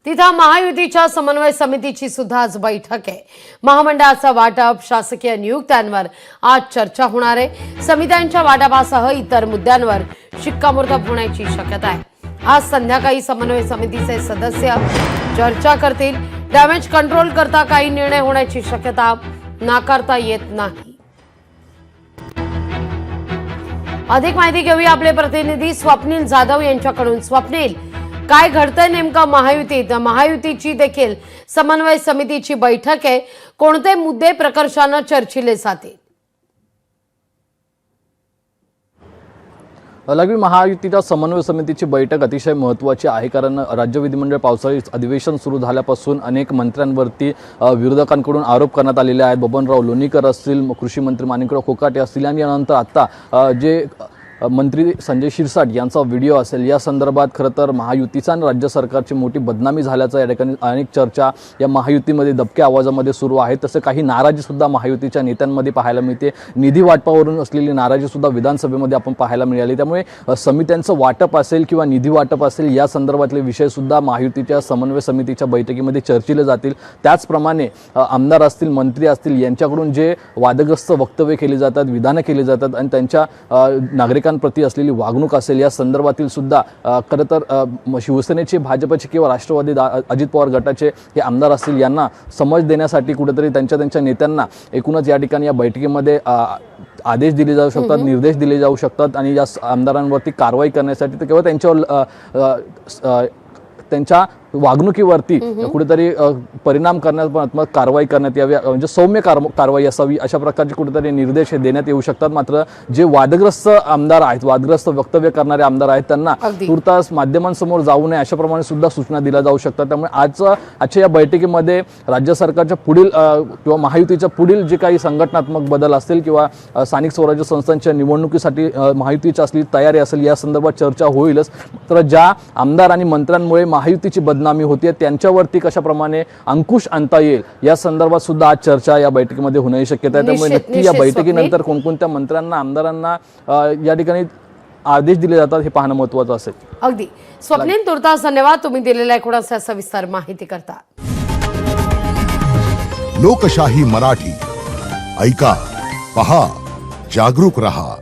तिथं महायुतीच्या समन्वय समितीची सुद्धा आज बैठक आहे। महामंडळाचा वाटप, शासकीय नियुक्त्यांवर आज चर्चा होणार आहे। समित्यांच्या वाटपासह इतर मुद्द्यांवर शिक्कामोर्तब होण्याची शक्यता आहे। आज संध्याकाळी समन्वय समितीचे सदस्य चर्चा करतील। डॅमेज कंट्रोल करता काही निर्णय होण्याची शक्यता नाकारता येत नाही। अधिक माहिती घेऊया आपले प्रतिनिधी स्वप्नील जाधव यांच्याकडून। स्वप्नील, काय घडतंय नेमकं महायुतीत? महायुतीची देखील समन्वय समितीची बैठक आहे, कोणते मुद्दे प्रकर्षाने चर्चिले जातील? लघवी महायुतीच्या समन्वय समितीची बैठक अतिशय महत्त्वाची आहे, कारण राज्य विधिमंडळ पावसाळी अधिवेशन सुरू झाल्यापासून अनेक मंत्र्यांवरती विरोधकांकडून आरोप करण्यात आलेले आहेत। बबनराव लोणीकर असतील, कृषी मंत्री माणिकराव कोकाटे असतील आणि यानंतर आता जे मंत्री संजय शिरसाट यांचा व्हिडिओ असेल, या संदर्भात खरं तर महायुतीचा आणि राज्य सरकारची मोठी बदनामी झाल्याचा या ठिकाणी अनेक चर्चा या महायुतीमध्ये दबक्या आवाजामध्ये सुरू आहेत। तसे काही नाराजीसुद्धा महायुतीच्या नेत्यांमध्ये पाहायला मिळते। निधी वाटपावरून असलेली नाराजीसुद्धा विधानसभेमध्ये आपण पाहायला मिळाली। त्यामुळे समित्यांचं वाटप असेल किंवा निधी वाटप असेल, या संदर्भातले विषयसुद्धा महायुतीच्या समन्वय समितीच्या बैठकीमध्ये चर्चिले जातील। त्याचप्रमाणे आमदार असतील, मंत्री असतील, यांच्याकडून जे वादग्रस्त वक्तव्य केली जातात, विधानं केली जातात आणि त्यांच्या नागरिकांप्रती असलेली वागणूक असेल, या संदर्भातील सुद्धा खरं तर शिवसेनेचे, भाजपचे किंवा राष्ट्रवादी अजित पवार गटाचे हे आमदार असतील, यांना समज देण्यासाठी कुठेतरी त्यांच्या नेत्यांना एकूणच या ठिकाणी या बैठकीमध्ये आदेश दिले जाऊ शकतात, निर्देश दिले जाऊ शकतात आणि या आमदारांवरती कारवाई करण्यासाठी तर केवळ त्यांच्यावर त्यांच्या वागणुकीवरती कुठेतरी परिणाम करण्यात कारवाई करण्यात यावी, म्हणजे सौम्य कारवाई असावी, अशा प्रकारचे कुठेतरी निर्देश देण्यात येऊ शकतात। मात्र जे वादग्रस्त आमदार आहेत, वादग्रस्त वक्तव्य करणारे आमदार आहेत, त्यांना तुर्तास माध्यमांसमोर जाऊ नये अशा प्रमाणे सुद्धा सूचना दिल्या जाऊ शकतात। त्यामुळे आजच्या या बैठकीमध्ये राज्य सरकारच्या पुढील किंवा महायुतीच्या पुढील जे काही संघटनात्मक बदल असतील किंवा स्थानिक स्वराज्य संस्थांच्या निवडणुकीसाठी महायुतीची असलेली तयारी असेल, या संदर्भात चर्चा होईलच। तर ज्या आमदार आणि मंत्र्यांमुळे महायुतीची बदनामी होती त्यांच्यावरती कशाप्रमाणे अंकुश आणता येईल, या संदर्भात सुद्धा आज चर्चा या बैठकीमध्ये होण्याची शक्यता आहे। त्यामुळे नक्की या बैठकीनंतर कोणकोणत्या मंत्र्यांना, आमदारांना या ठिकाणी आदेश दिले जातात हे पाहणं महत्त्वाचं असेल। अगदी स्वप्नील, तुर्तास धन्यवाद तुम्ही दिलेल्या एकूणच सविस्तर माहिती करता। लोकशाही मराठी ऐका, पहा, जागरूक रहा।